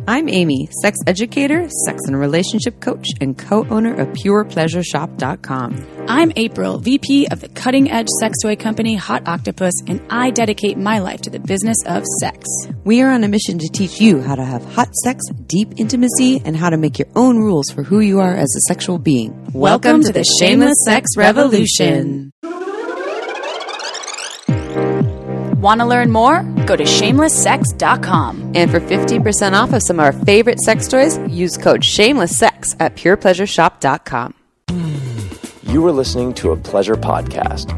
I'm Amy, sex educator, sex and relationship coach, and co-owner of PurePleasureShop.com. I'm April, VP of the cutting-edge sex toy company Hot Octopus, and I dedicate my life to the business of sex. We are on a mission to teach you how to have hot sex, deep intimacy, and how to make your own rules for who you are as a sexual being. Welcome to the Shameless Sex Revolution. Want to learn more? Go to shamelesssex.com. And for 15% off of some of our favorite sex toys, use code SHAMELESSSEX at PurePleasureShop.com. You were listening to a pleasure podcast.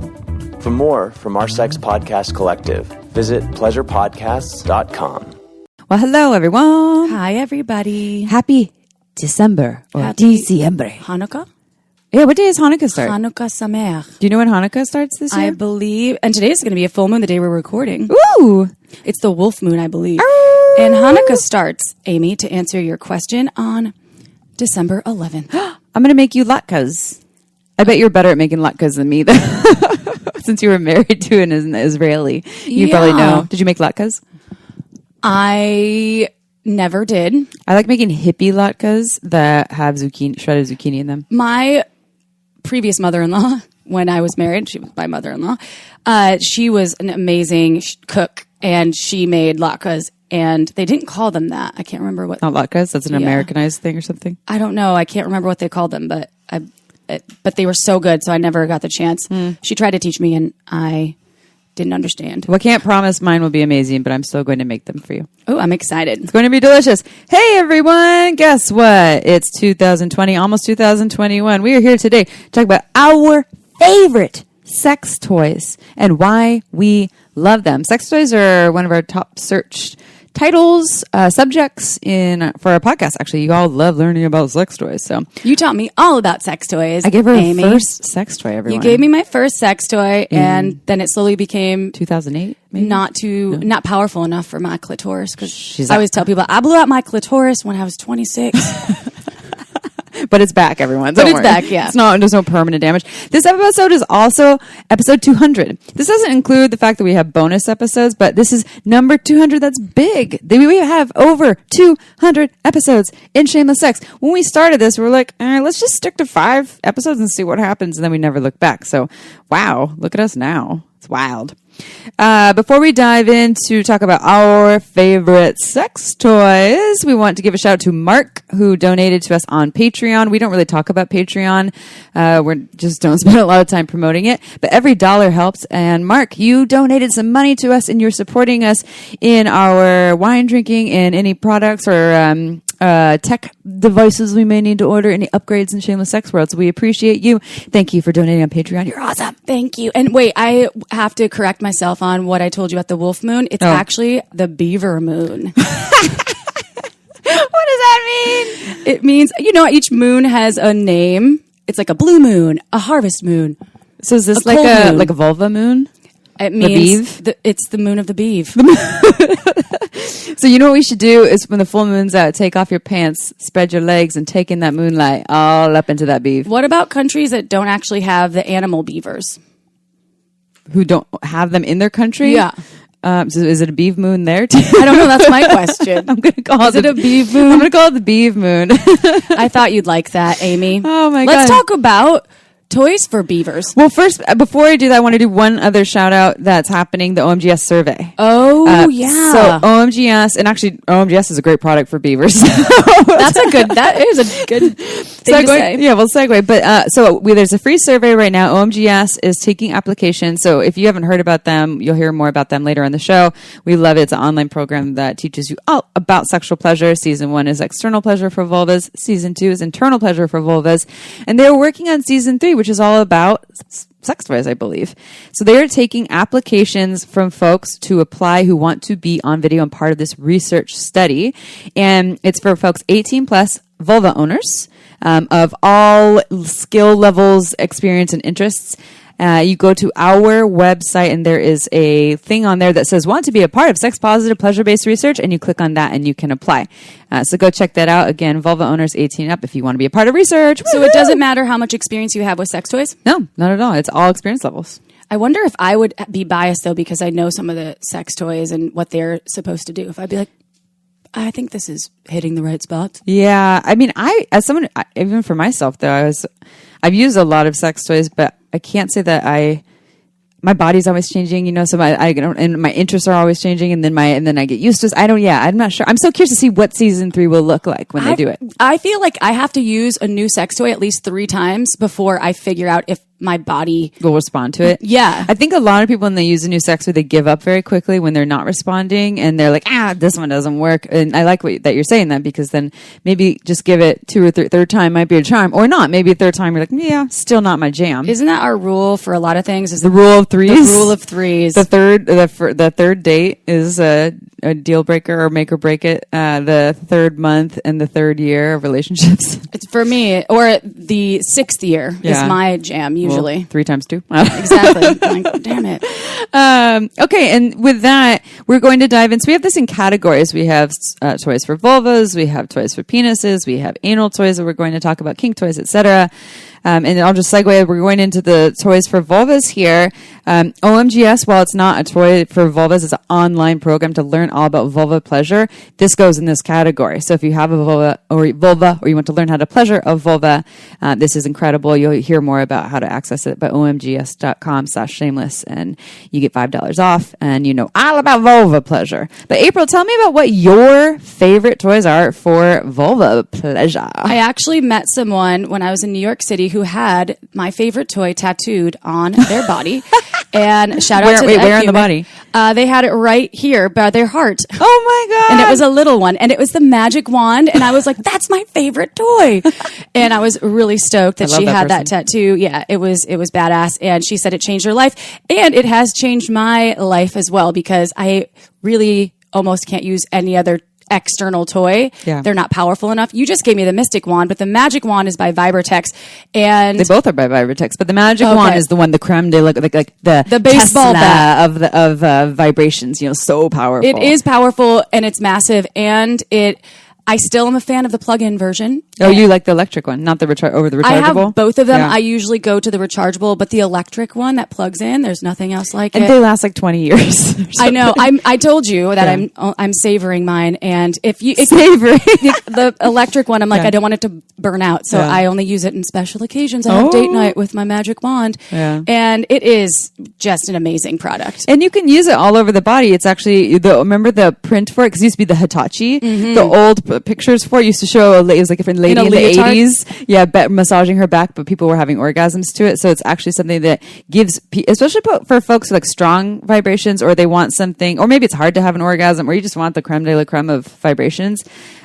For more from our sex podcast collective, visit pleasurepodcasts.com. Well, hello, everyone. Hi, everybody. Happy December or Happy Diciembre. Hanukkah? Yeah, what day does Hanukkah start? Hanukkah Sameach. Do you know when Hanukkah starts this year? I believe, and today is going to be a full moon the day we're recording. Ooh. It's the wolf moon, I believe. Ooh. And Hanukkah starts, Amy, to answer your question, on December 11th. I'm going to make you latkes. I bet you're better at making latkes than me, though. Since you were married to an Israeli. You probably know. Did you make latkes? I never did. I like making hippie latkes that have zucchini, shredded zucchini in them. My previous mother-in-law, when I was married, she was my mother-in-law, she was an amazing cook, and she made latkes, and they didn't call them that. I can't remember what. Not latkes? That's an Americanized thing or something? I don't know. I can't remember what they called them, but they were so good, so I never got the chance. She tried to teach me, and I didn't understand. Well, I can't promise mine will be amazing, but I'm still going to make them for you. Oh, I'm excited. It's going to be delicious. Hey, everyone. Guess what? It's 2020, almost 2021. We are here today to talk about our favorite sex toys and why we love them. Sex toys are one of our top searched titles, subjects for our podcast. Actually, you all love learning about sex toys. So you taught me all about sex toys. I gave her Amy. a first sex toy, everyone. You gave me my first sex toy, and then it slowly became 2008, maybe? Not powerful enough for my clitoris. Because I always tell people I blew out my clitoris when I was 26. But it's back, everyone. But it's back, yeah. There's no permanent damage. This episode is also episode 200. This doesn't include the fact that we have bonus episodes, but this is number 200. That's big. We have over 200 episodes in Shameless Sex. When we started this, we were like, all right, let's just stick to 5 episodes and see what happens. And then we never look back. So, wow, look at us now. It's wild. Before we dive in to talk about our favorite sex toys, we want to give a shout out to Mark, who donated to us on Patreon. We don't really talk about Patreon. We just don't spend a lot of time promoting it, but every dollar helps. And Mark, you donated some money to us, and you're supporting us in our wine drinking and any products or tech devices we may need to order, any upgrades in Shameless Sex World. So we appreciate you. Thank you for donating on Patreon. You're awesome. Thank you. And wait, I have to correct myself on what I told you about the wolf moon. It's actually the beaver moon. What does that mean? It means, each moon has a name. It's like a blue moon, a harvest moon. So is this like a vulva moon? It means it's the moon of the beeve. So you know what we should do is when the full moon's out, take off your pants, spread your legs, and take in that moonlight all up into that beeve. What about countries that don't actually have the animal beavers? Who don't have them in their country? Yeah. So is it a beeve moon there too? I don't know. That's my question. I'm going to call it a beeve moon. I'm going to call it the beeve moon. I thought you'd like that, Amy. Oh my God. Let's talk about toys for beavers. Well, first, before I do that, I want to do one other shout out that's happening, the OMGS survey. Oh, yeah. So OMGS, and actually OMGS is a great product for beavers. That is a good thing to say. Yeah, we'll segue. But there's a free survey right now. OMGS is taking applications. So if you haven't heard about them, you'll hear more about them later on the show. We love it. It's an online program that teaches you all about sexual pleasure. Season 1 is external pleasure for vulvas. Season 2 is internal pleasure for vulvas. And they're working on Season 3, which is all about sex toys, I believe. So they are taking applications from folks to apply who want to be on video and part of this research study. And it's for folks 18 plus vulva owners of all skill levels, experience, and interests. You go to our website and there is a thing on there that says want to be a part of sex positive pleasure based research, and you click on that and you can apply. So go check that out. Again, vulva owners 18 up if you want to be a part of research. So it doesn't matter how much experience you have with sex toys? No, not at all. It's all experience levels. I wonder if I would be biased though, because I know some of the sex toys and what they're supposed to do. If I'd be like, I think this is hitting the right spot. Yeah. I mean, as someone, even for myself though, I've used a lot of sex toys, but I can't say that my body's always changing, so and my interests are always changing, and then I get used to it. I'm not sure. I'm so curious to see what season 3 will look like when they do it. I feel like I have to use a new sex toy at least 3 times before I figure out if my body will respond to it. Yeah. I think a lot of people, when they use a new sex toy, they give up very quickly when they're not responding, and they're like, this one doesn't work. And I like that you're saying that, because then maybe just give it 2 or third time might be a charm, or not. Maybe a third time you're like, yeah, still not my jam. Isn't that our rule for a lot of things? Is the rule of threes? The rule of threes. The third date is a deal breaker or make or break it. The third month and the third year of relationships. It's for me, or the 6th year is my jam usually. 3 times 2. Exactly. I'm like, damn it. Okay, and with that, we're going to dive in. So we have this in categories. We have toys for vulvas, we have toys for penises, we have anal toys that we're going to talk about, kink toys, etc. And I'll just segue. We're going into the toys for vulvas here. OMGS, while it's not a toy for vulvas, it's an online program to learn all about vulva pleasure. This goes in this category. So if you have a vulva or you want to learn how to pleasure a vulva, this is incredible. You'll hear more about how to access it by omgs.com/shameless, and you get $5 off, and you know all about vulva pleasure. But April, tell me about what your favorite toys are for vulva pleasure. I actually met someone when I was in New York City who had my favorite toy tattooed on their body. And shout out to where in the body? They had it right here by their heart. Oh my God. And it was a little one, and it was the magic wand. And I was like, that's my favorite toy. And I was really stoked that she had that tattoo. Yeah, it was badass. And she said it changed her life. And it has changed my life as well, because I really almost can't use any other external toy. Yeah. They're not powerful enough. You just gave me the Mystic Wand, but the Magic Wand is by Vibratex, and they both are by Vibratex, but the Magic Wand is the one, the creme de like the baseball Tesla bat of vibrations. So powerful. It is powerful, and it's massive, and I still am a fan of the plug-in version. Oh, you like the electric one, not the rechargeable? I have both of them. Yeah. I usually go to the rechargeable, but the electric one that plugs in, there's nothing else like it. And they last like 20 years. I know. I told you that I'm savoring mine, and savoring the electric one, I'm like, I don't want it to burn out, so I only use it in special occasions. I have date night with my Magic Wand, and it is just an amazing product. And you can use it all over the body. It's actually remember the print for it, because it used to be the Hitachi, the old pictures for it used to show it was like a lady in the 80s, massaging her back, but people were having orgasms to it. So it's actually something that gives, especially for folks with like strong vibrations, or they want something, or maybe it's hard to have an orgasm, or you just want the creme de la creme of vibrations.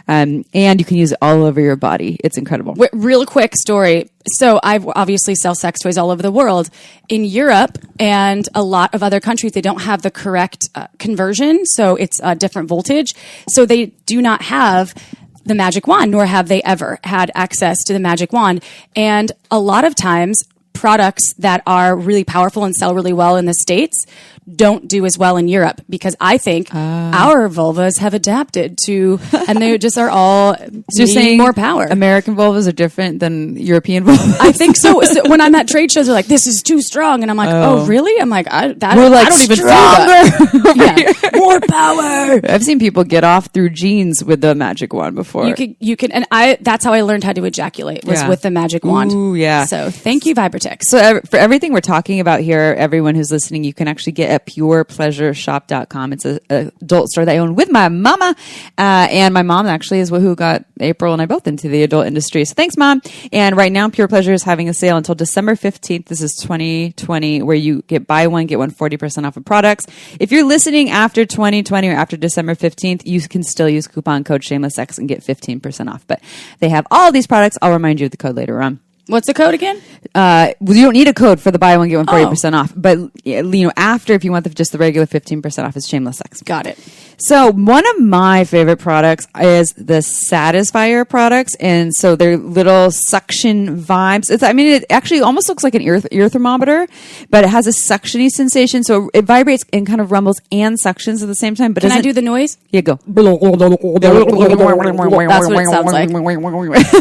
And you can use it all over your body. It's incredible. Real quick story. So I obviously sell sex toys all over the world. In Europe and a lot of other countries, they don't have the correct conversion. So it's a different voltage. So they do not have the Magic Wand, nor have they ever had access to the Magic Wand. And a lot of times, products that are really powerful and sell really well in the States don't do as well in Europe, because I think our vulvas have adapted to, and they just are all needing more power. American vulvas are different than European vulvas. I think so. So when I'm at trade shows, they're like, "This is too strong," and I'm like, "Oh, really?" I'm like, "I don't even stronger. Yeah, more power." I've seen people get off through jeans with the Magic Wand before. You can, and that's how I learned how to ejaculate was with the Magic Wand. Ooh, yeah. So thank you, Vibratex. So for everything we're talking about here, everyone who's listening, you can actually get at purepleasureshop.com. It's an adult store that I own with my mama. And my mom actually is who got April and I both into the adult industry. So thanks, Mom. And right now, Pure Pleasure is having a sale until December 15th. This is 2020, where you buy one, get one 40% off of products. If you're listening after 2020 or after December 15th, you can still use coupon code Shameless Sex and get 15% off. But they have all these products. I'll remind you of the code later on. What's the code again? You don't need a code for the buy one, get one 40% off. But, after, if you want just the regular 15% off, it's Shameless Sex. Got it. So one of my favorite products is the Satisfier products. And so they're little suction vibes. It actually almost looks like an ear thermometer, but it has a suctiony sensation. So it vibrates and kind of rumbles and suctions at the same time. But can I do the noise? Yeah, go. That's what it sounds like.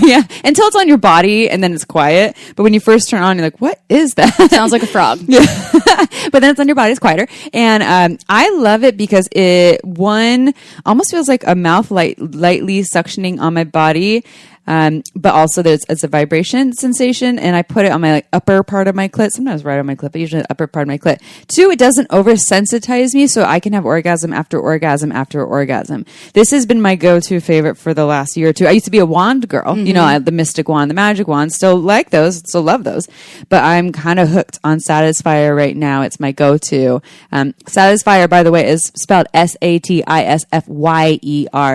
Yeah, until it's on your body, and then it's quiet. But when you first turn on, you're like, what is that? Sounds like a frog. But then it's on your body, it's quieter. And I love it because it, one, almost feels like a mouth lightly suctioning on my body. But also it's a vibration sensation, and I put it on my like upper part of my clit, sometimes right on my clit, but usually the upper part of my clit. Two, it doesn't oversensitize me, so I can have orgasm after orgasm after orgasm. This has been my go-to favorite for the last year or two. I used to be a wand girl, you know, the mystic wand, the magic wand, still like those, still love those, but I'm kind of hooked on Satisfyer right now. It's my go-to. Satisfyer, by the way, is spelled Satisfyer,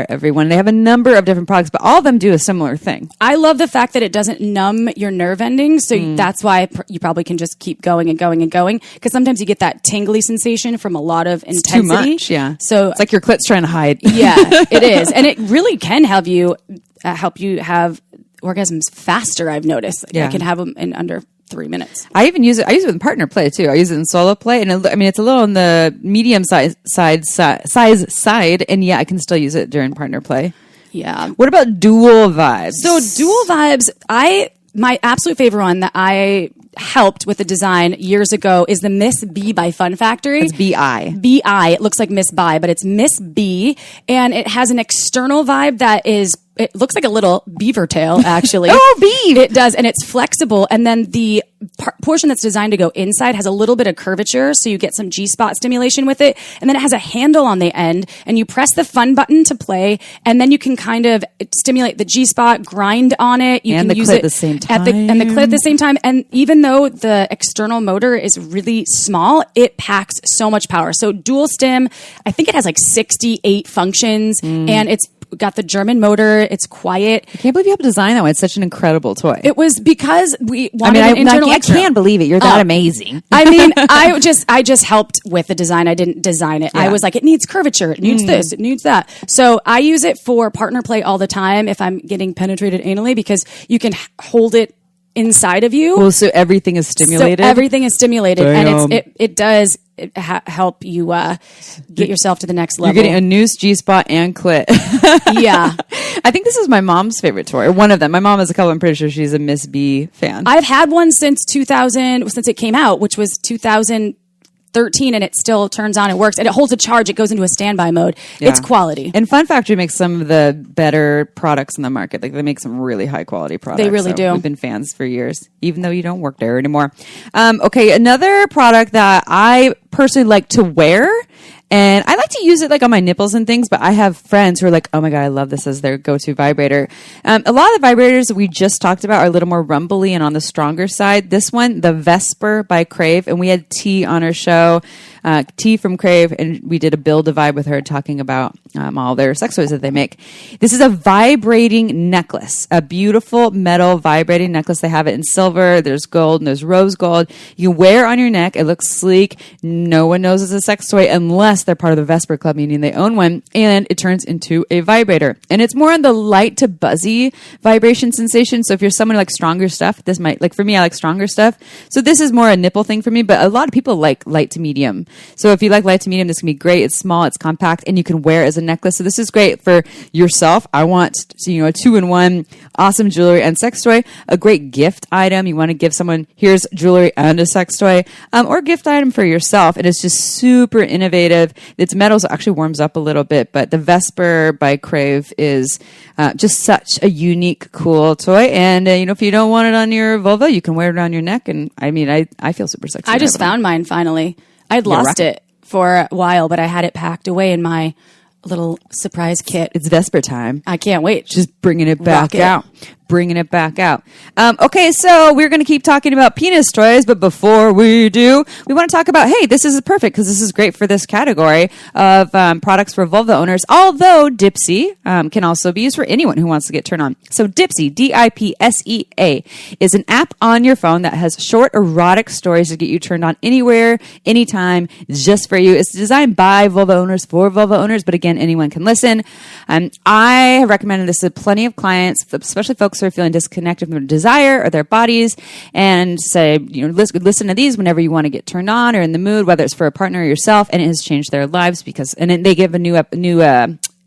everyone. They have a number of different products, but all of them do a similar thing. I love the fact that it doesn't numb your nerve endings, so that's why you probably can just keep going and going and going, because sometimes you get that tingly sensation from a lot of intensity. Too much, yeah. So it's like your clit's trying to hide. Yeah, it is, and it really can help you have orgasms faster. I've noticed. Yeah. I can have them in under 3 minutes. I even use it. I use it in partner play too. I use it in solo play, and it's a little on the medium size side, and yeah, I can still use it during partner play. Yeah. What about dual vibes? So dual vibes, my absolute favorite one that I helped with the design years ago is the Miss B by Fun Factory. It's B-I. B-I. It looks like Miss Bi, but it's Miss B, and it has an external vibe that is, it looks like a little beaver tail, actually. Oh, beef! It does, and it's flexible, and then the portion that's designed to go inside has a little bit of curvature, so you get some G-spot stimulation with it, and then it has a handle on the end, and you press the fun button to play, and then you can kind of stimulate the G-spot, grind on it. You and can the use clit it at the same time. and the clit at the same time, and even though the external motor is really small, it packs so much power. So dual stim, I think it has like 68 functions, and it's got the German motor. It's quiet. I can't believe you have designed that one. It's such an incredible toy. It was because we wanted an internal I extra. can't believe it. You're that amazing. I mean, I just helped with the design. I didn't design it. Yeah. I was like, it needs curvature. It needs this. It needs that. So I use it for partner play all the time if I'm getting penetrated anally, because you can hold it inside of you. Well, so everything is stimulated. So everything is stimulated, Damn. and it does help you get yourself to the next level. You're getting a noose, G-spot, and clit. Yeah. I think this is my mom's favorite toy, or one of them. My mom has a couple. I'm pretty sure she's a Miss B fan. I've had one since it came out, which was 2013, and it still turns on and works, and it holds a charge. It goes into a standby mode. Yeah. It's quality. And Fun Factory makes some of the better products in the market. Like, they make some really high quality products. They really do. We've been fans for years, even though you don't work there anymore. Okay, another product that I personally like to wear, and I like to use it like on my nipples and things, but I have friends who are like, oh my God, I love this as their go-to vibrator. A lot of the vibrators that we just talked about are a little more rumbly and on the stronger side. This one, the Vesper by Crave, and we had T on our show, T from Crave, and we did a Build a Vibe with her talking about all their sex toys that they make. This is a vibrating necklace, a beautiful metal vibrating necklace. They have it in silver, there's gold, and there's rose gold. You wear it on your neck. It looks sleek. No one knows it's a sex toy unless they're part of the Vesper Club, meaning they own one, and it turns into a vibrator. And it's more on the light to buzzy vibration sensation. So if you're someone who likes stronger stuff, this might, like for me, I like stronger stuff. So this is more a nipple thing for me, but a lot of people like light to medium. So if you like light to medium, this can be great. It's small, it's compact, and you can wear it as a necklace. So this is great for yourself. I want, a 2-in-1 awesome jewelry and sex toy, a great gift item. You want to give someone, here's jewelry and a sex toy, or gift item for yourself. And it's just super innovative. Its metal actually warms up a little bit, but the Vesper by Crave is just such a unique, cool toy. And, if you don't want it on your vulva, you can wear it on your neck. And I mean, I feel super sexy. I just found mine finally. I'd lost it for a while, but I had it packed away in my little surprise kit. It's Vesper time. I can't wait. Just bringing it back out. Bringing it back out. Okay, so we're going to keep talking about penis toys, but before we do, we want to talk about, hey, this is perfect because this is great for this category of products for vulva owners, although Dipsea can also be used for anyone who wants to get turned on. So Dipsea, D-I-P-S-E-A, is an app on your phone that has short erotic stories to get you turned on anywhere, anytime, just for you. It's designed by vulva owners for vulva owners, but again, anyone can listen. I have recommended this to plenty of clients, especially folks who are feeling disconnected from their desire or their bodies, and say, listen to these whenever you want to get turned on or in the mood, whether it's for a partner or yourself, and it has changed their lives and then they give a new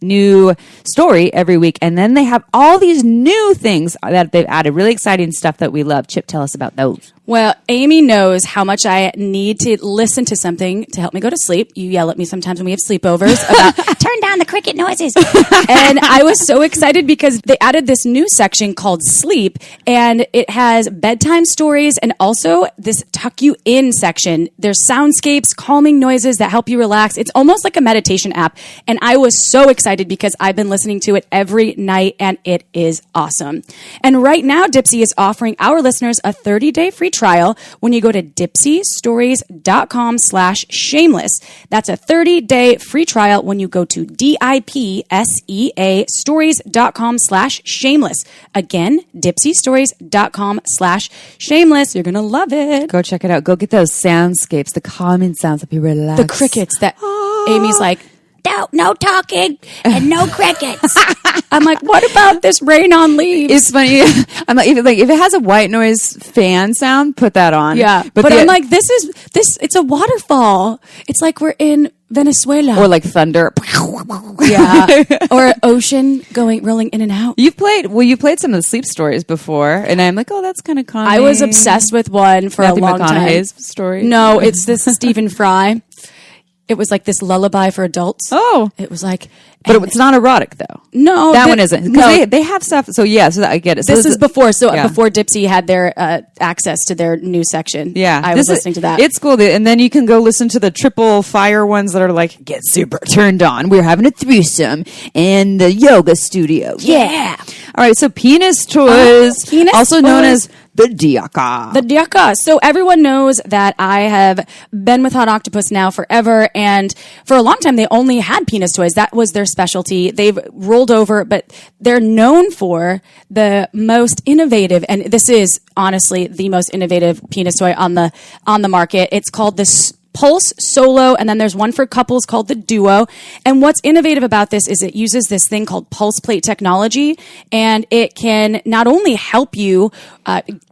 new story every week. And then they have all these new things that they've added, really exciting stuff that we love. Chip, tell us about those. Well, Amy knows how much I need to listen to something to help me go to sleep. You yell at me sometimes when we have sleepovers about turn down the cricket noises. And I was so excited because they added this new section called Sleep, and it has bedtime stories and also this tuck you in section. There's soundscapes, calming noises that help you relax. It's almost like a meditation app. And I was so excited because I've been listening to it every night and it is awesome. And right now, Dipsy is offering our listeners a 30-day free trial when you go to dipsystories.com/shameless. That's a 30-day free trial when you go to DIPSEA stories.com/shameless. Again, dipsystories.com/shameless. You're going to love it. Go check it out. Go get those soundscapes, the calming sounds that be relaxed. The crickets that Amy's like, no talking and no crickets. I'm like, what about this rain on leaves? It's funny. I'm like, if it has a white noise fan sound, put that on. Yeah. But I'm like, it's a waterfall. It's like we're in Venezuela. Or like thunder. Yeah. Or ocean rolling in and out. You played some of the sleep stories before, and I'm like, oh, that's kind of calming. I was obsessed with one for Matthew a long McConaughey's time. Story. No, it's this Stephen Fry. It was like this lullaby for adults. Oh. It was like... But it's not erotic, though. No. That one isn't. Because No. they have stuff. So, yeah, I get it. So This is before. So yeah. before Dipsy had their access to their new section. Yeah. I was listening to that. It's cool. And then you can go listen to the triple fire ones that are like, get super turned on. We're having a threesome in the yoga studio. Yeah. All right. So penis toys, penis also known toys. as the diaka. The diaka. So everyone knows that I have been with Hot Octopus now forever. And for a long time, they only had penis toys. That was their specialty. They've rolled over, but they're known for the most innovative. And this is honestly the most innovative penis toy on the market. It's called the Pulse Solo, and then there's one for couples called the Duo. And what's innovative about this is it uses this thing called pulse plate technology, and it can not only help you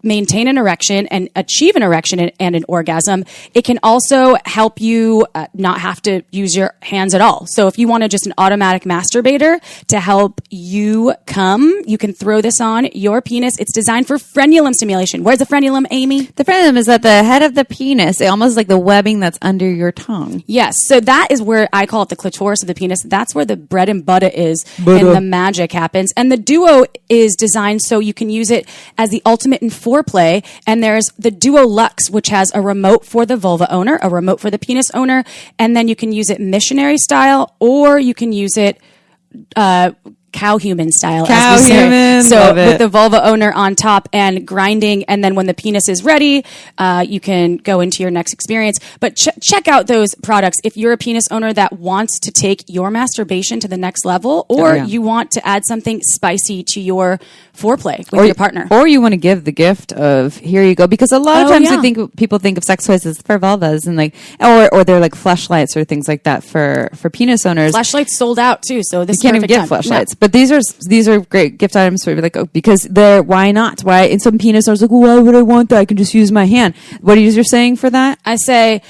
maintain an erection and achieve an erection and an orgasm, it can also help you not have to use your hands at all. So if you wanted just an automatic masturbator to help you come, you can throw this on your penis. It's designed for frenulum stimulation. Where's the frenulum, Amy? The frenulum is at the head of the penis, almost like the webbing that's under your tongue. Yes. So that is where I call it the clitoris of the penis. That's where the bread and butter is and the magic happens. And the Duo is designed so you can use it as the ultimate in foreplay. And there's the Duo Luxe, which has a remote for the vulva owner, a remote for the penis owner. And then you can use it missionary style, or you can use it cow human style, as we say. So with the vulva owner on top and grinding, and then when the penis is ready, you can go into your next experience. But check out those products if you're a penis owner that wants to take your masturbation to the next level, or you want to add something spicy to your foreplay with your partner, or you want to give the gift of here you go, because a lot of times people think of sex toys as for vulvas and like, or they're like fleshlights or things like that for penis owners. Fleshlights sold out too, so this you can't even get fleshlights. But these are great gift items for like, because they're, why not? Why? And some penis owners are like, why would I want that? I can just use my hand. What is your saying for that? I say,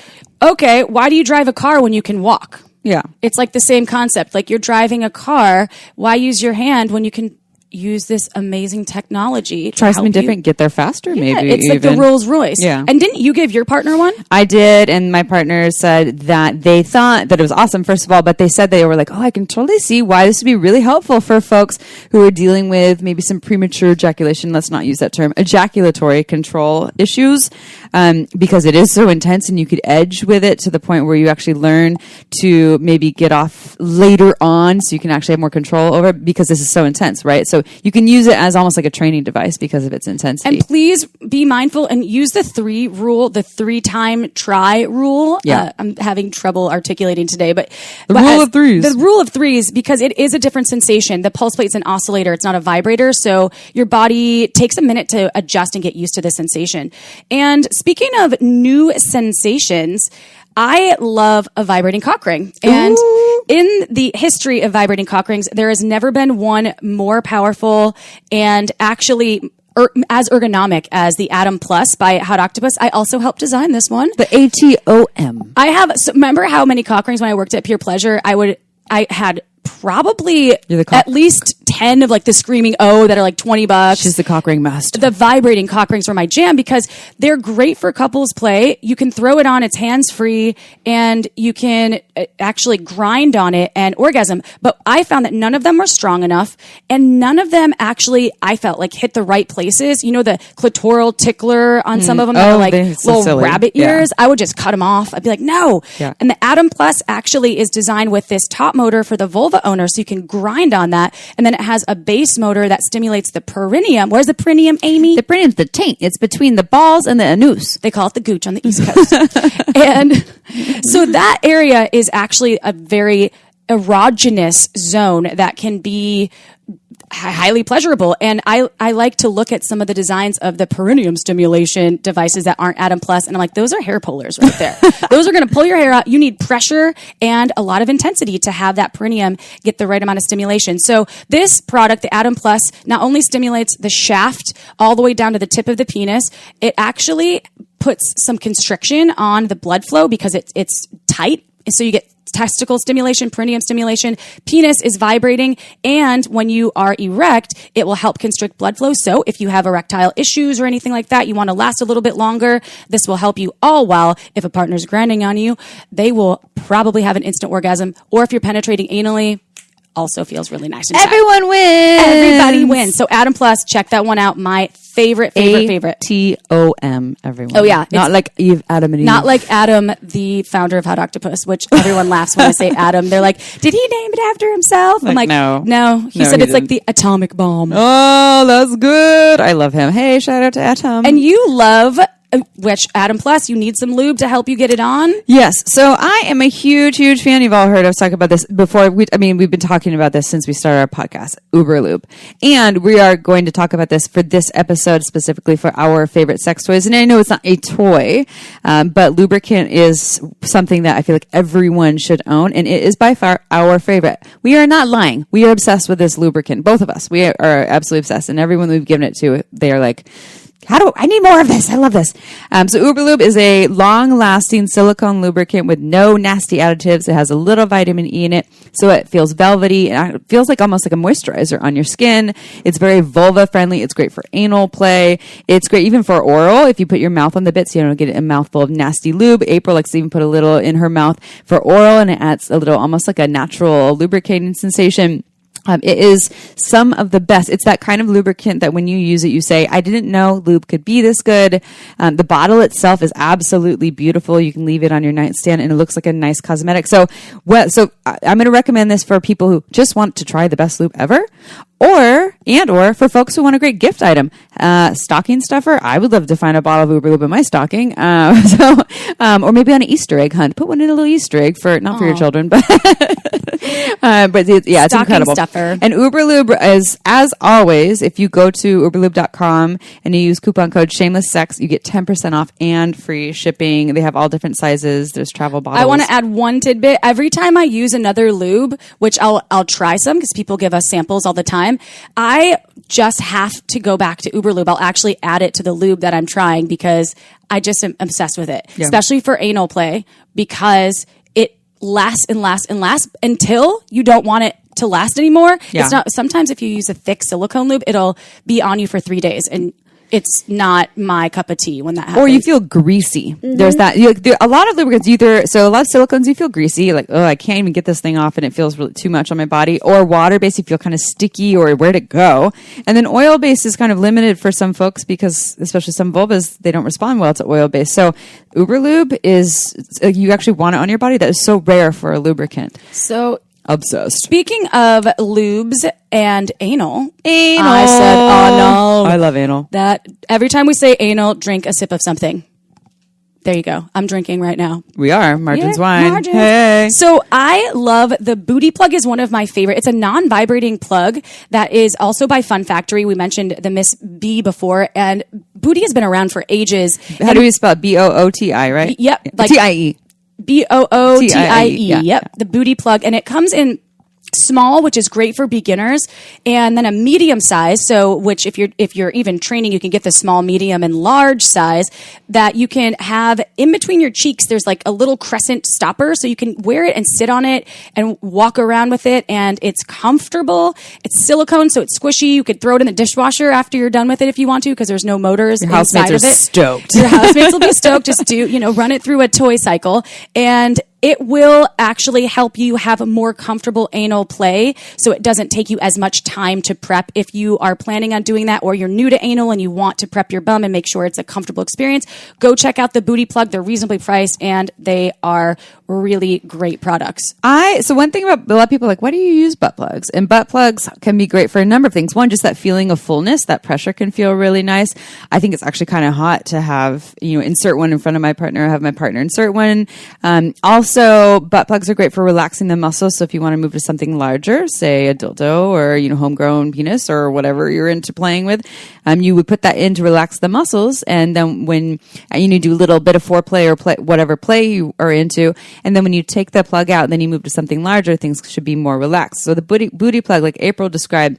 okay, why do you drive a car when you can walk? Yeah. It's like the same concept. Like you're driving a car. Why use your hand when you can use this amazing technology? Try something different, get there faster, maybe. It's like the Rolls Royce. Yeah. And didn't you give your partner one? I did, and my partner said that they thought that it was awesome, first of all, but they said they were like, oh, I can totally see why this would be really helpful for folks who are dealing with maybe some premature ejaculation, let's not use that term, ejaculatory control issues, because it is so intense and you could edge with it to the point where you actually learn to maybe get off later on so you can actually have more control over it, because this is so intense, right? So you can use it as almost like a training device because of its intensity. And please be mindful and use the 3 rule, the 3-time try rule. Yeah. I'm having trouble articulating today, but the rule of threes. The rule of threes, because it is a different sensation. The pulse plate's an oscillator. It's not a vibrator. So your body takes a minute to adjust and get used to the sensation. And speaking of new sensations, I love a vibrating cock ring. And in the history of vibrating cock rings, there has never been one more powerful and actually as ergonomic as the Atom Plus by Hot Octopus. I also helped design this one. The ATOM. I have, so remember how many cock rings when I worked at Pure Pleasure, I had probably You're the cock- at least 10 of like the screaming that are like $20. She's the cock ring master. The vibrating cock rings were my jam because they're great for couples play. You can throw it on, it's hands free, and you can actually grind on it and orgasm. But I found that none of them were strong enough, and none of them actually, I felt like, hit the right places. You know, the clitoral tickler on some of them that are like they're so little silly. rabbit ears. I would just cut them off. I'd be like, no. Yeah. And the Atom Plus actually is designed with this top motor for the vulva owner, so you can grind on that. And then it has a base motor that stimulates the perineum. Where's the perineum, Amy? The perineum's the taint. It's between the balls and the anus. They call it the gooch on the East Coast. And so that area is actually a very erogenous zone that can be highly pleasurable. And I like to look at some of the designs of the perineum stimulation devices that aren't Atom Plus, and I'm like, those are hair pullers right there. Those are going to pull your hair out. You need pressure and a lot of intensity to have that perineum get the right amount of stimulation. So this product, the Atom Plus, not only stimulates the shaft all the way down to the tip of the penis, it actually puts some constriction on the blood flow because it's tight. So you get testicle stimulation, perineum stimulation, penis is vibrating, and when you are erect, it will help constrict blood flow. So if you have erectile issues or anything like that, you want to last a little bit longer, this will help you, all while if a partner's grinding on you, they will probably have an instant orgasm, or if you're penetrating anally, also feels really nice inside. Everyone wins. Everybody wins. So Atom Plus, check that one out. My favorite. ATOM, everyone. Oh, yeah. Not like Eve, Adam, and Eve. Not like Adam, the founder of Hot Octopus, which everyone laughs when I say Adam. They're like, did he name it after himself? I'm like, no. He said it's like the atomic bomb. Oh, that's good. I love him. Hey, shout out to Atom. And you love, which Atom Plus, you need some lube to help you get it on? Yes. So I am a huge, huge fan. You've all heard us talk about this before. We've been talking about this since we started our podcast, Uber Lube. And we are going to talk about this for this episode specifically for our favorite sex toys. And I know it's not a toy, but lubricant is something that I feel like everyone should own. And it is by far our favorite. We are not lying. We are obsessed with this lubricant. Both of us. We are absolutely obsessed. And everyone we've given it to, they are like, I need more of this. I love this. So Uber Lube is a long-lasting silicone lubricant with no nasty additives. It has a little vitamin E in it, so it feels velvety and it feels like almost like a moisturizer on your skin. It's very vulva-friendly. It's great for anal play. It's great even for oral. If you put your mouth on the bit, so you don't get a mouthful of nasty lube. April likes to even put a little in her mouth for oral, and it adds a little, almost like a natural lubricating sensation. It is some of the best. It's that kind of lubricant that when you use it, you say, I didn't know lube could be this good. The bottle itself is absolutely beautiful. You can leave it on your nightstand and it looks like a nice cosmetic. So I'm going to recommend this for people who just want to try the best lube ever. Or for folks who want a great gift item, stocking stuffer. I would love to find a bottle of Uber Lube in my stocking. Or maybe on an Easter egg hunt, put one in a little Easter egg not for your children, but it's stocking incredible. Stuffer. And Uber Lube is, as always, if you go to uberlube.com and you use coupon code Shameless Sex, you get 10% off and free shipping. They have all different sizes. There's travel bottles. I want to add one tidbit. Every time I use another lube, which I'll try some because people give us samples all the time, I just have to go back to Uber Lube. I'll actually add it to the lube that I'm trying because I just am obsessed with it, especially for anal play, because it lasts and lasts and lasts until you don't want it to last anymore. Yeah. It's not. Sometimes if you use a thick silicone lube, it'll be on you for 3 days, and it's not my cup of tea when that happens. Or you feel greasy. Mm-hmm. There's that. A lot of lubricants, a lot of silicones, you feel greasy. Like, I can't even get this thing off and it feels really too much on my body. Or water-based, you feel kind of sticky or where'd it go? And then oil-based is kind of limited for some folks because, especially some vulvas, they don't respond well to oil-based. So Uber Lube is, you actually want it on your body. That is so rare for a lubricant. So obsessed. Speaking of lubes and anal. I said, oh no. I love anal. That every time we say anal, drink a sip of something. There you go. I'm drinking right now. We are. Margins Yeah, wine. Margins. Hey. So I love the Booty Plug is one of my favorite. It's a non-vibrating plug that is also by Fun Factory. We mentioned the Miss B before, and Booty has been around for ages. How do we spell it? Booti, right? Yep. Like, TIE. Bootie. Yeah. Yep. The Booty Plug. And it comes in small, which is great for beginners, and then a medium size. So, which if you're even training, you can get the small, medium, and large size that you can have in between your cheeks. There's like a little crescent stopper, so you can wear it and sit on it and walk around with it, and it's comfortable. It's silicone, so it's squishy. You could throw it in the dishwasher after you're done with it if you want to, because there's no motors Your inside housemates of are it. stoked. Your housemates will be stoked. Just run it through a toy cycle, and it will actually help you have a more comfortable anal play, so it doesn't take you as much time to prep. If you are planning on doing that, or you're new to anal and you want to prep your bum and make sure it's a comfortable experience, go check out the Booty Plug. They're reasonably priced, and they are really great products. So one thing about a lot of people are like, why do you use butt plugs? And butt plugs can be great for a number of things. One, just that feeling of fullness, that pressure can feel really nice. I think it's actually kind of hot to have, insert one in front of my partner, have my partner insert one. Also, butt plugs are great for relaxing the muscles. So if you want to move to something larger, say a dildo or, homegrown penis or whatever you're into playing with, you would put that in to relax the muscles. And then when you do a little bit of foreplay or whatever play you are into, and then when you take the plug out and then you move to something larger, things should be more relaxed. So the booty plug, like April described,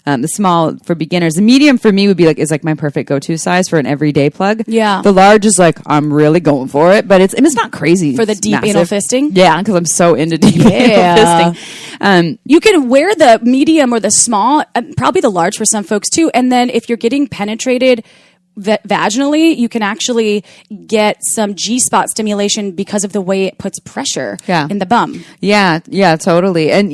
the small for beginners. The medium for me is my perfect go-to size for an everyday plug. Yeah. The large is like, I'm really going for it, but it's not crazy. For the deep anal fisting? Yeah, because I'm so into deep anal fisting. You can wear the medium or the small, probably the large for some folks too. And then if you're getting penetrated vaginally, you can actually get some G-spot stimulation because of the way it puts pressure in the bum. Yeah, totally. And,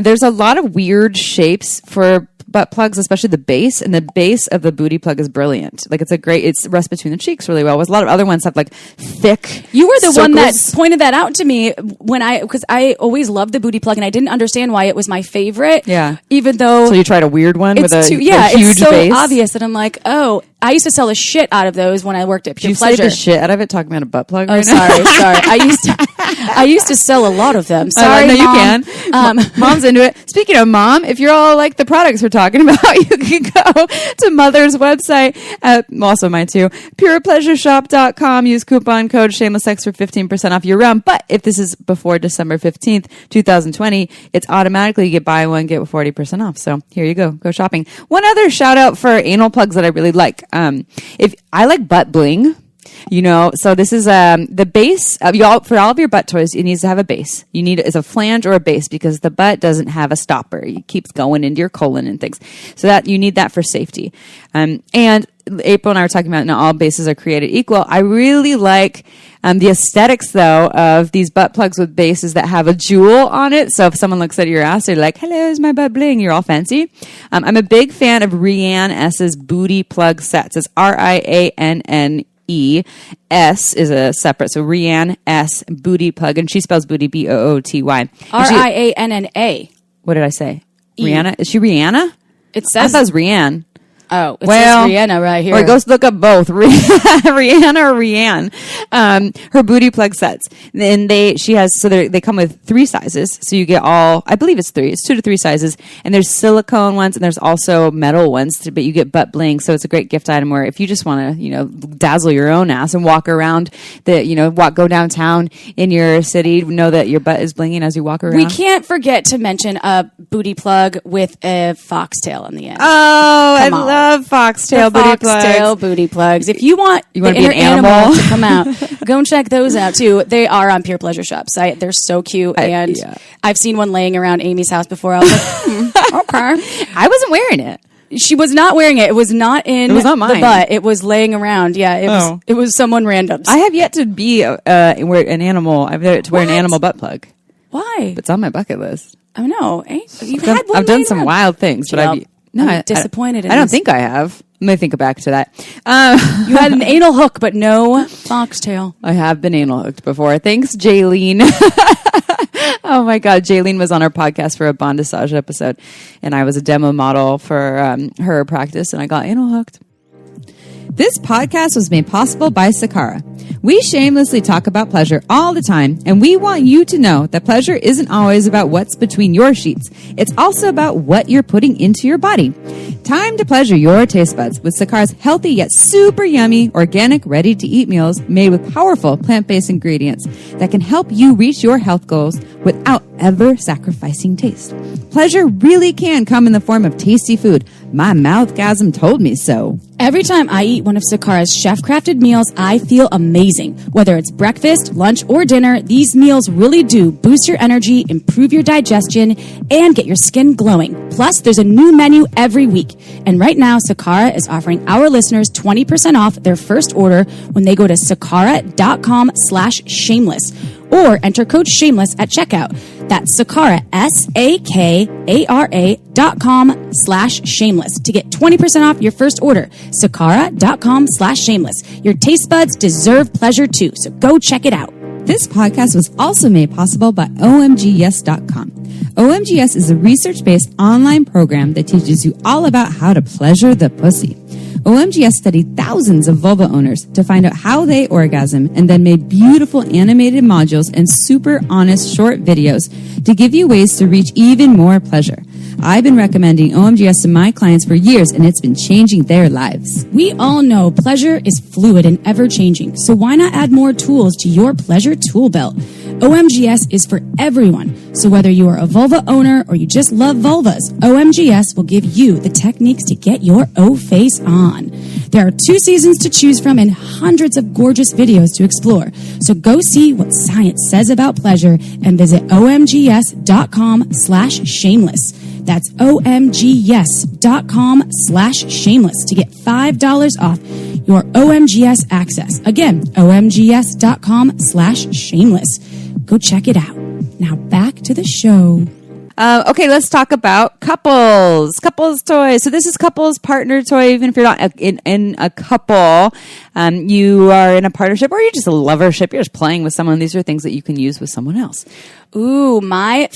there's a lot of weird shapes for butt plugs, especially the base, and the base of the booty plug is brilliant. Like it's rests between the cheeks really well. Whereas a lot of other ones have like thick. You were the one that circles. pointed that out to me because I always loved the booty plug and I didn't understand why it was my favorite. Yeah. Even though So you tried a weird one with a huge it's so base. obvious that I'm like, oh, I used to sell the shit out of those when I worked at Pure You Pleasure. say the shit out of it talking about a butt plug Oh, right now? sorry. I used to sell a lot of them. Sorry, no, Mom. you can. Mom's into it. Speaking of Mom, if you're all like the products we're talking about, you can go to Mother's website, also mine too, purepleasureshop.com. Use coupon code Shameless Sex for 15% off year round. But if this is before December 15th, 2020, it's automatically you get buy one, get 40% off. So here you go. Go shopping. One other shout out for anal plugs that I really like. If I like butt bling. So this is the base for all of your butt toys. It needs to have a base. You need it's a flange or a base because the butt doesn't have a stopper. It keeps going into your colon and things. So that you need that for safety. And April and I were talking about not all bases are created equal. I really like the aesthetics though of these butt plugs with bases that have a jewel on it. So if someone looks at your ass, they're like, "Hello, is my butt bling?" You're all fancy. I'm a big fan of Rianne S's booty plug sets. It's RIANNE. S is a separate, so Rianne S booty plug, and she spells booty BOOTY. RIANNA. What did I say? Rihanna? Is she Rihanna? It I says thought it was Rianne. Oh, it says Rihanna right here. Or go look up both, Rihanna or Rianne. Her booty plug sets. And they come with 3 sizes. So you get I believe it's 3. It's 2 to 3 sizes. And there's silicone ones and there's also metal ones, but you get butt bling. So it's a great gift item where if you just want to, dazzle your own ass and walk around go downtown in your city, know that your butt is blinging as you walk around. We can't forget to mention a booty plug with a foxtail on the end. Oh, I love foxtail booty plugs. Foxtail booty plugs. If you want to the be an inner animal to come out, go and check those out too. They are on Pure Pleasure Shop site. They're so cute, and I've seen one laying around Amy's house before. I was like, okay. I wasn't wearing it. She was not wearing it. It was not in mine. the butt. It was laying around. Yeah, it was someone random's. I have yet to be wear an animal. I've yet to wear an animal butt plug. Why? It's on my bucket list. I know. I've done some wild things, but I'm disappointed in I don't this. think I have. Let me think back to that. You had an anal hook, but no foxtail. I have been anal hooked before. Thanks, Jaylene. Oh my God. Jaylene was on our podcast for a bondage episode, and I was a demo model for her practice, and I got anal hooked. This podcast was made possible by Sakara. We shamelessly talk about pleasure all the time, and we want you to know that pleasure isn't always about what's between your sheets. It's also about what you're putting into your body. Time to pleasure your taste buds with Sakara's healthy yet super yummy, organic, ready-to-eat meals made with powerful plant-based ingredients that can help you reach your health goals without ever sacrificing taste. Pleasure really can come in the form of tasty food. My mouthgasm told me so. Every time I eat one of Sakara's chef-crafted meals, I feel amazing. Whether it's breakfast, lunch, or dinner, these meals really do boost your energy, improve your digestion, and get your skin glowing. Plus, there's a new menu every week. And right now, Sakara is offering our listeners 20% off their first order when they go to sakara.com/shameless or enter code shameless at checkout. That's Sakara, SAKARA.com/shameless to get 20% off your first order. Sakara.com/shameless. Your taste buds deserve pleasure too, so go check it out. This podcast was also made possible by OMGYes.com. OMGYes is a research-based online program that teaches you all about how to pleasure the pussy. OMGYes studied thousands of vulva owners to find out how they orgasm and then made beautiful animated modules and super honest short videos to give you ways to reach even more pleasure. I've been recommending OMGYes to my clients for years, and it's been changing their lives. We all know pleasure is fluid and ever-changing, so why not add more tools to your pleasure tool belt? OMGYes is for everyone, so whether you are a vulva owner or you just love vulvas, OMGYes will give you the techniques to get your O-face on. There are 2 seasons to choose from and hundreds of gorgeous videos to explore, so go see what science says about pleasure and visit OMGYes.com/shameless. That's OMGYes.com/shameless to get $5 off your OMGYes access. Again, OMGYes.com/shameless. Go check it out. Now back to the show. Okay, let's talk about couples toys. So this is couples partner toy. Even if you're not in a couple, you are in a partnership or you're just a lovership. You're just playing with someone. These are things that you can use with someone else. Ooh, my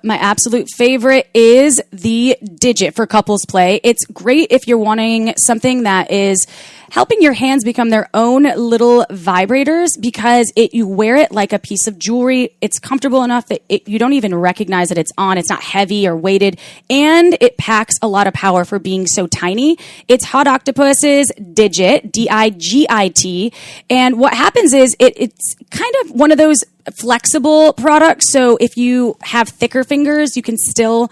absolute favorite is the Digit for couples play. It's great if you're wanting something that is helping your hands become their own little vibrators because you wear it like a piece of jewelry. It's comfortable enough that you don't even recognize that it's on. It's not heavy or weighted, and it packs a lot of power for being so tiny. It's Hot Octopus's Digit, DIGIT, and what happens is it's kind of one of those flexible products. So if you have thicker fingers, you can still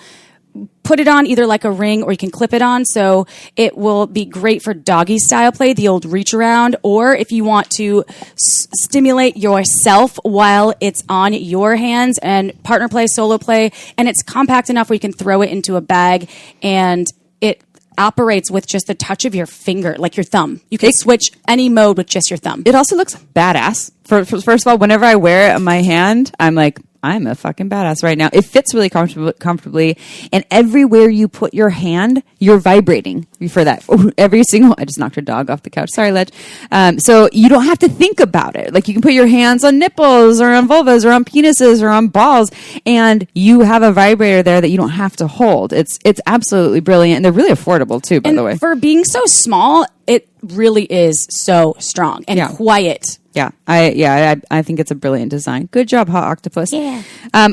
put it on either like a ring or you can clip it on. So it will be great for doggy style play, the old reach around, or if you want to stimulate yourself while it's on your hands and partner play, solo play. And it's compact enough where you can throw it into a bag and it operates with just the touch of your finger, like your thumb. You can switch any mode with just your thumb. It also looks badass. First of all, whenever I wear it on my hand, I'm like, I'm a fucking badass right now. It fits really comfortably. And everywhere you put your hand, you're vibrating for that. I just knocked her dog off the couch. Sorry, Ledge. So you don't have to think about it. Like you can put your hands on nipples or on vulvas or on penises or on balls and you have a vibrator there that you don't have to hold. It's absolutely brilliant. And they're really affordable too, by the way. For being so small, it really is so strong and quiet. Yeah, I think it's a brilliant design. Good job, Hot Octopus. Yeah.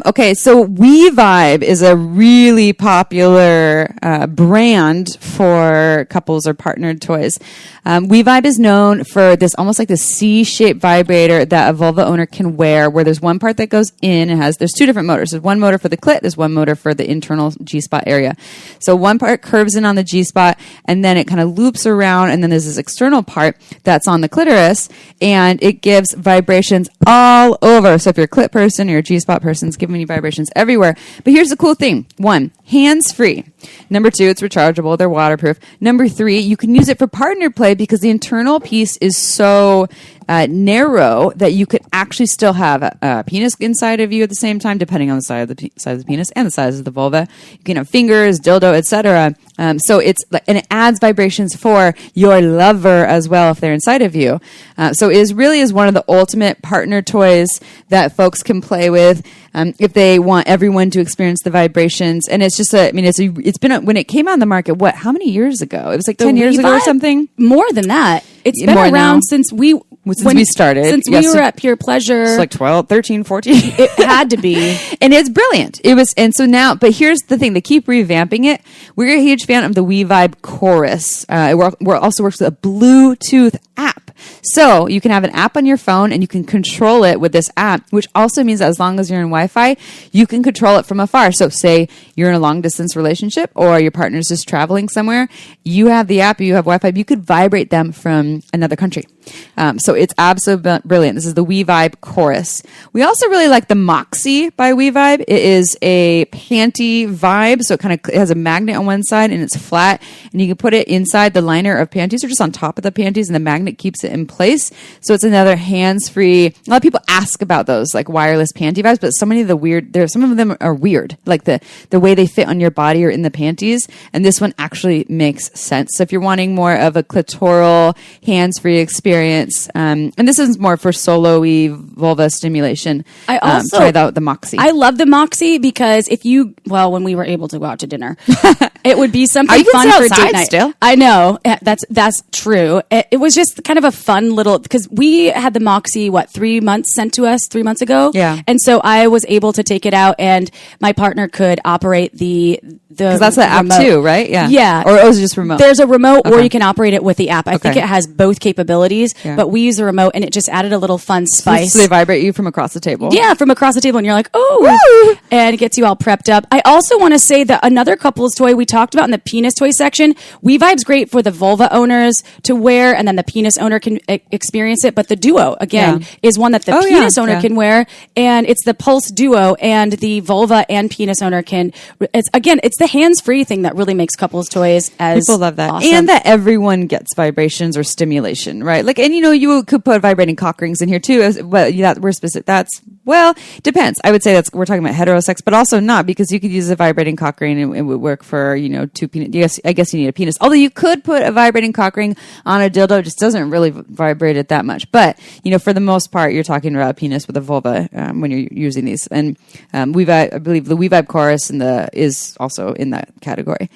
Okay, so WeVibe is a really popular brand for couples or partnered toys. WeVibe is known for this almost like this C-shaped vibrator that a vulva owner can wear, where there's one part that goes in. There's 2 different motors. There's one motor for the clit. There's one motor for the internal G-spot area. So one part curves in on the G-spot, and then it kind of loops around, and then there's this external part that's on the clitoris, and it gives vibrations all over. So if you're a clit person or you're a G-spot person, it's giving you vibrations everywhere. But here's the cool thing. 1, hands-free. Number 2, it's rechargeable. They're waterproof. Number 3, you can use it for partner play because the internal piece is so narrow that you could actually still have a penis inside of you at the same time, depending on the size of the penis and the size of the vulva. You can have fingers, dildo, etc. So and it adds vibrations for your lover as well if they're inside of you. So it really is one of the ultimate partner toys that folks can play with if they want everyone to experience the vibrations. And it's just it's been when it came on the market. How many years ago? It was like 10 years ago or something. More than that. It's been around since we since we started. Since we were at Pure Pleasure. It's like 12, 13, 14. It had to be. And it's brilliant. And so now, but here's the thing, they keep revamping it. We're a huge fan of the WeVibe Chorus. It also works with a Bluetooth app. So you can have an app on your phone and you can control it with this app, which also means that as long as you're in Wi-Fi, you can control it from afar. So say you're in a long distance relationship or your partner's just traveling somewhere, you have the app, you have Wi-Fi, you could vibrate them from another country. So it's absolutely brilliant. This is the WeVibe Chorus. We also really like the Moxie by WeVibe. It is a panty vibe. So it has a magnet on one side and it's flat, and you can put it inside the liner of panties or just on top of the panties, and the magnet keeps it in place. So it's another hands-free. A lot of people ask about those like wireless panty vibes, but some of them are weird, like the way they fit on your body or in the panties. And this one actually makes sense. So if you're wanting more of a clitoral hands-free experience, and this is more for solo-y vulva stimulation. I also try the Moxie. I love the Moxie because when we were able to go out to dinner, it would be something fun for date night. Still? I know that's true. It was just kind of a fun little, because we had the Moxie 3 months sent to us 3 months ago. Yeah, and so I was able to take it out, and my partner could operate because that's the app too, right? Yeah. Or is it just remote? There's a remote, or you can operate it with the app. I think it has both capabilities, but we use a remote, and it just added a little fun spice. So they vibrate you from across the table. Yeah, from across the table, and you're like, oh, and it gets you all prepped up. I also want to say that another couple's toy we talked about in the penis toy section, WeVibe's great for the vulva owners to wear, and then the penis owner can experience it. But the Duo, again, is one that the penis owner can wear, and it's the Pulse Duo, and the vulva and penis owner can. It's the hands-free thing that really makes couples toys as people love that, awesome. and that everyone gets vibrations or stimulation, right? Like, and you could put vibrating cock rings in here too, but we're specific. Depends. I would say we're talking about heterosex, but also not, because you could use a vibrating cock ring and it would work for 2 penis. I guess you need a penis. Although you could put a vibrating cock ring on a dildo, it just doesn't really vibrate it that much. But for the most part, you're talking about a penis with a vulva when you're using these. And I believe the WeVibe Chorus is also in that category.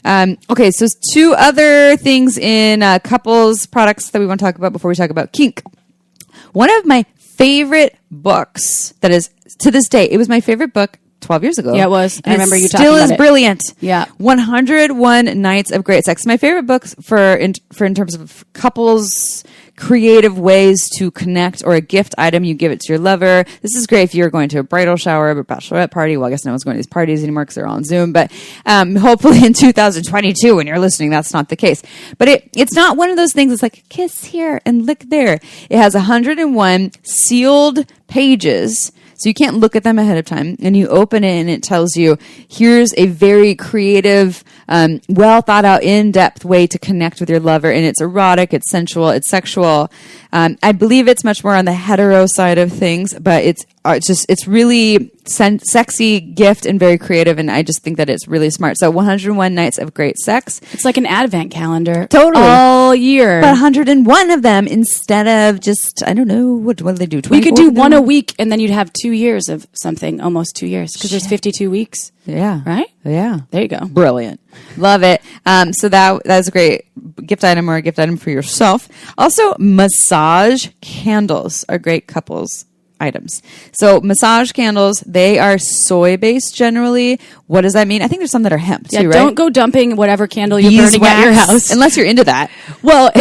Okay, so 2 other things in couples products that we want to talk about before we talk about kink. One of my favorite books that is, to this day, it was my favorite book 12 years ago. Yeah, it was. I remember you talking about it. Still is brilliant. Yeah. 101 Nights of Great Sex. My favorite books in terms of couples creative ways to connect, or a gift item you give it to your lover. This is great if you're going to a bridal shower, a bachelorette party. Well, I guess no one's going to these parties anymore because they're all on Zoom, but hopefully in 2022 when you're listening, that's not the case. But it's not one of those things that's like kiss here and lick there. It has 101 sealed pages, so you can't look at them ahead of time, and you open it and it tells you, here's a very creative, well thought out, in-depth way to connect with your lover, and it's erotic, it's sensual, it's sexual. I believe it's much more on the hetero side of things, but it's really sexy gift and very creative, and I just think that it's really smart. So 101 Nights of Great Sex. It's like an advent calendar. Totally. All year. But 101 of them instead of just, I don't know, what do they do? We could do one a week, and then you'd have 2 years of something, almost 2 years, because there's 52 weeks. Yeah. Right? Yeah. There you go. Brilliant. Love it. So that's a great gift item, or a gift item for yourself. Also, massage candles are great couples items. So massage candles, they are soy-based generally. What does that mean? I think there's some that are hemp too, right? Don't go dumping whatever candle you're burning at your house. Unless you're into that. Well,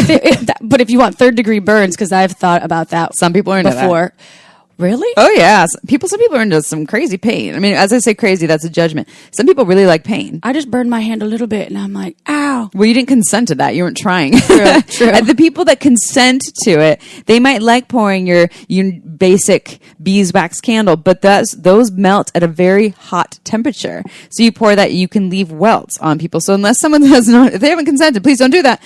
but if you want 3rd-degree burns, because I've thought about that. Some people are into before. That. Really? Oh, yeah. Some people are into some crazy pain. I mean, as I say crazy, that's a judgment. Some people really like pain. I just burned my hand a little bit, and I'm like, ow. Well, you didn't consent to that. You weren't trying. True. And the people that consent to it, they might like pouring your basic beeswax candle, but those melt at a very hot temperature. So you pour that, you can leave welts on people. So unless someone if they haven't consented, please don't do that.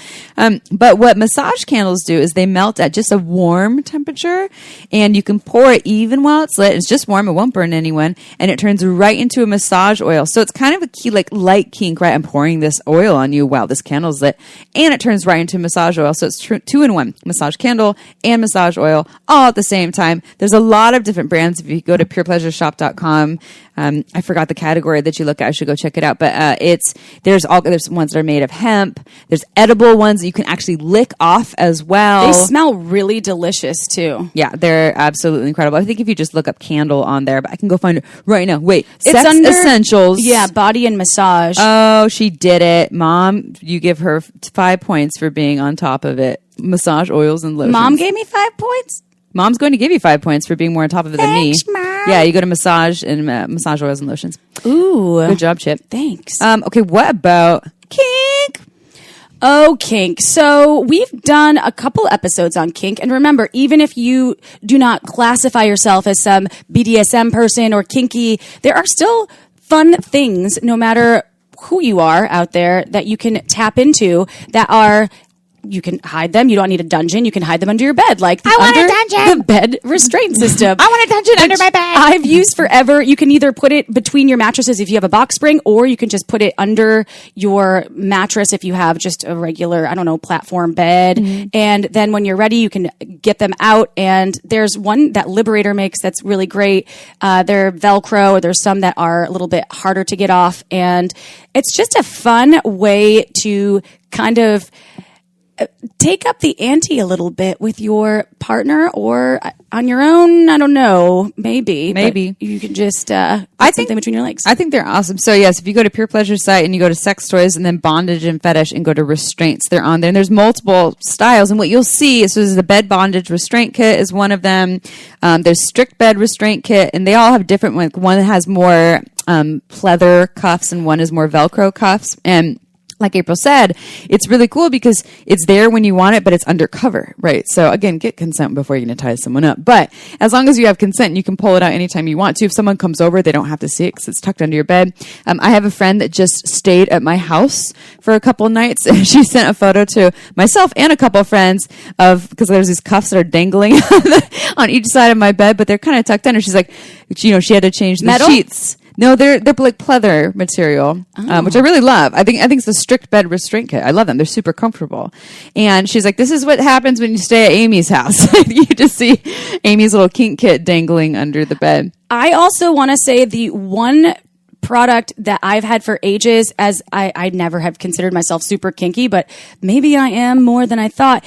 But what massage candles do is they melt at just a warm temperature, and you can pour it even while it's lit. It's just warm. It won't burn anyone. And it turns right into a massage oil. So it's kind of a key, like light kink, right? I'm pouring this oil on you while this candle's lit. And it turns right into massage oil. So it's 2 in 1. Massage candle and massage oil all at the same time. There's a lot of different brands. If you go to purepleasureshop.com, I forgot the category that you look at. I should go check it out. But there's ones that are made of hemp. There's edible ones that you can actually lick off as well. They smell really delicious too. Yeah, they're absolutely incredible. I think if you just look up candle on there, but I can go find it right now. Wait, It's Sex under- Essentials. Yeah, body and massage. Oh, she did it. Mom, you give her 5 points for being on top of it. Massage oils and lotions. Mom gave me 5 points. Mom's going to give you 5 points for being more on top of it than me. Thanks, Mom. Yeah, you go to massage and massage oils and lotions. Ooh. Good job, Chip. Thanks. Okay, what about kink? Oh, kink. So we've done a couple episodes on kink. And remember, even if you do not classify yourself as some BDSM person or kinky, there are still fun things, no matter who you are out there, that you can tap into that are... You can hide them. You don't need a dungeon. You can hide them under your bed, like the bed restraint system. I want a dungeon under my bed. I've used forever. You can either put it between your mattresses if you have a box spring, or you can just put it under your mattress if you have just a regular, platform bed. Mm-hmm. And then when you're ready, you can get them out. And there's one that Liberator makes that's really great. They're Velcro. There's some that are a little bit harder to get off. And it's just a fun way to kind of take up the ante a little bit with your partner or on your own. I don't know. Maybe. You can just put something between your legs. I think they're awesome. So, yes, if you go to Pure Pleasure site and you go to sex toys and then bondage and fetish and go to restraints, they're on there. And there's multiple styles. And what you'll see is the bed bondage restraint kit is one of them. There's strict bed restraint kit. And they all have different ones. One has more pleather cuffs and one is more Velcro cuffs. And like April said, it's really cool because it's there when you want it, but it's undercover, right? So again, get consent before you're going to tie someone up. But as long as you have consent, you can pull it out anytime you want to. If someone comes over, they don't have to see it because it's tucked under your bed. I have a friend that just stayed at my house for a couple nights. She sent a photo to myself and a couple friends because there's these cuffs that are dangling on each side of my bed, but they're kind of tucked under. She's like, she had to change the Metal? sheets. No, they're like pleather material, which I really love. I think it's the strict bed restraint kit. I love them. They're super comfortable. And she's like, this is what happens when you stay at Amy's house. You just see Amy's little kink kit dangling under the bed. I also want to say the one product that I've had for ages, as I never have considered myself super kinky, but maybe I am more than I thought,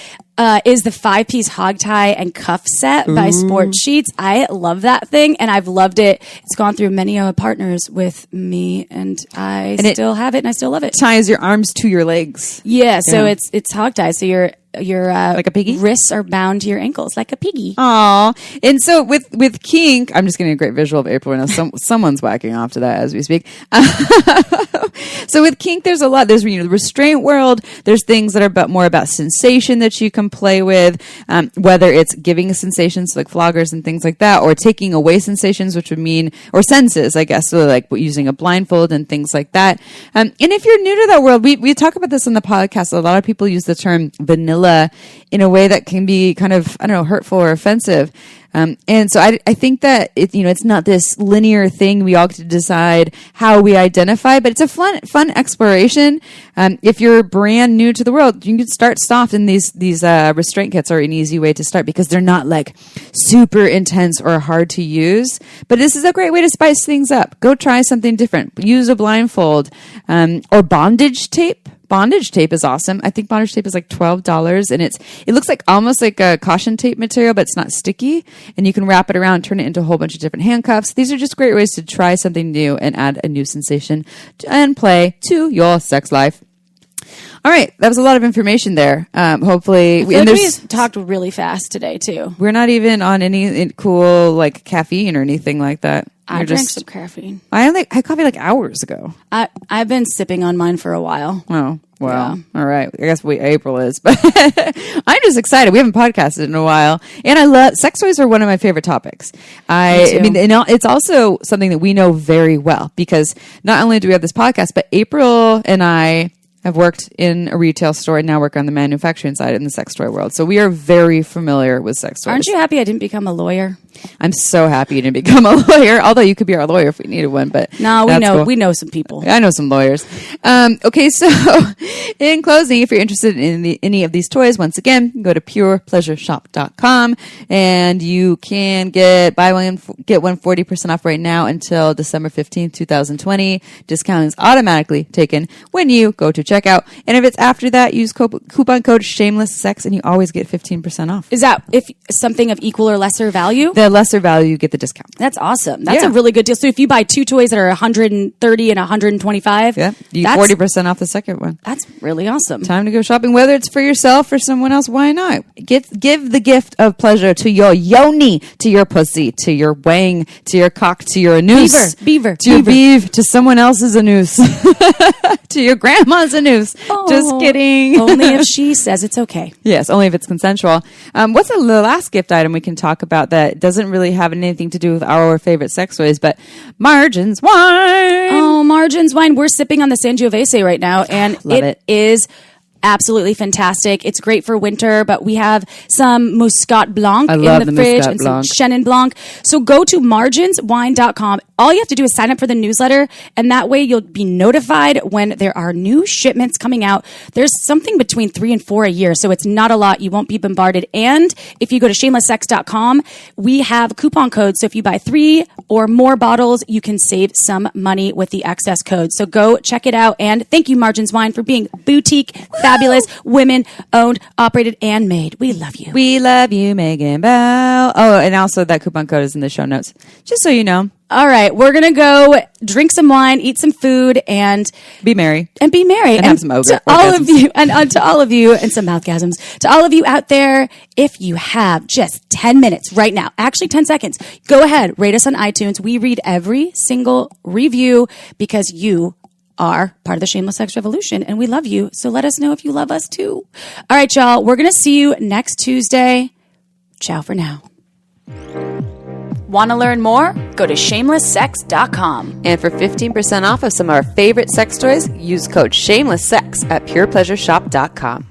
is the 5-piece hog tie and cuff set by Sport Sheets. I love that thing, and I've loved it. It's gone through many partners with me, and I still have it, and I still love it. Ties your arms to your legs. Yeah, so it's hog tie, so your like a piggy? Wrists are bound to your ankles like a piggy. Aw. And so with kink, I'm just getting a great visual of April now. Someone's whacking off to that as we speak. So with kink, there's a lot. There's the restraint world. There's things that are more about sensation that you can play with, whether it's giving sensations like floggers and things like that, or taking away sensations, which would mean, or senses, I guess, so like using a blindfold and things like that. And if you're new to that world, we talk about this on the podcast. A lot of people use the term vanilla in a way that can be kind of, hurtful or offensive. And so I think that it's not this linear thing. We all get to decide how we identify, but it's a fun exploration. If you're brand new to the world, you can start soft, and these restraint kits are an easy way to start because they're not like super intense or hard to use. But this is a great way to spice things up. Go try something different. Use a blindfold, or bondage tape. Bondage tape is awesome. I think bondage tape is like $12, and it looks like almost like a caution tape material, but it's not sticky, and you can wrap it around, turn it into a whole bunch of different handcuffs. These are just great ways to try something new and add a new sensation and play to your sex life. All right, that was a lot of information there. Hopefully, we talked really fast today too. We're not even on any cool like caffeine or anything like that. I drank some caffeine. I had coffee like hours ago. I've been sipping on mine for a while. Oh, well, yeah. All right. I guess April is, but I'm just excited. We haven't podcasted in a while, and I love sex toys are one of my favorite topics. I mean, it's also something that we know very well because not only do we have this podcast, but April and I have worked in a retail store and now work on the manufacturing side in the sex toy world. So we are very familiar with sex toys. Aren't you happy I didn't become a lawyer? I'm so happy to become a lawyer, although you could be our lawyer if we needed one. But No, that's cool. we know some people. I know some lawyers. Okay, so in closing, if you're interested in any of these toys, once again, go to purepleasureshop.com and you can buy one, get one 40% off right now until December 15th, 2020. Discount is automatically taken when you go to checkout. And if it's after that, use coupon code Shameless Sex and you always get 15% off. Is that if something of equal or lesser value? The lesser value, you get the discount. That's awesome. That's Yeah. a really good deal. So if you buy 2 toys that are 130 and 125, Yeah, you get 40% off the second one. that's really awesome. Time to go shopping, whether it's for yourself or someone else. Why not? Give the gift of pleasure to your yoni, to your pussy, to your wang, to your cock, to your anus. Beaver. To your beav, to someone else's anus. To your grandma's anus. Just kidding. Only if she says it's okay. Yes, only if it's consensual. What's the last gift item we can talk about that doesn't really have anything to do with our favorite sex toys, but Margins wine? Oh, Margins wine. We're sipping on the Sangiovese right now, and Love it. is absolutely fantastic. It's great for winter, but we have some Muscat Blanc in love the the fridge Muscat and Blanc. some Chenin Blanc. So go to marginswine.com. All you have to do is sign up for the newsletter, and that way you'll be notified when there are new shipments coming out. There's something between 3 and 4 a year, so it's not a lot. You won't be bombarded. And if you go to shamelesssex.com, we have coupon codes. So if you buy 3 or more bottles, you can save some money with the access code. So go check it out. And thank you, Margins Wine, for being boutique, fabulous, women owned, operated, and made. We love you. We love you, Megan Bell. Oh, and also that coupon code is in the show notes, just so you know. All right, we're gonna go drink some wine, eat some food, and Be merry. be merry. And have some to all orgasms. of you, and to all of you, and some mouthgasms. To all of you out there, if you have just 10 minutes right now, actually 10 seconds, go ahead, rate us on iTunes. We read every single review because you are part of the Shameless Sex Revolution, and we love you. So let us know if you love us too. All right, y'all, we're gonna see you next Tuesday. Ciao for now. Want to learn more? Go to shamelesssex.com. And for 15% off of some of our favorite sex toys, use code SHAMELESSSEX at purepleasureshop.com.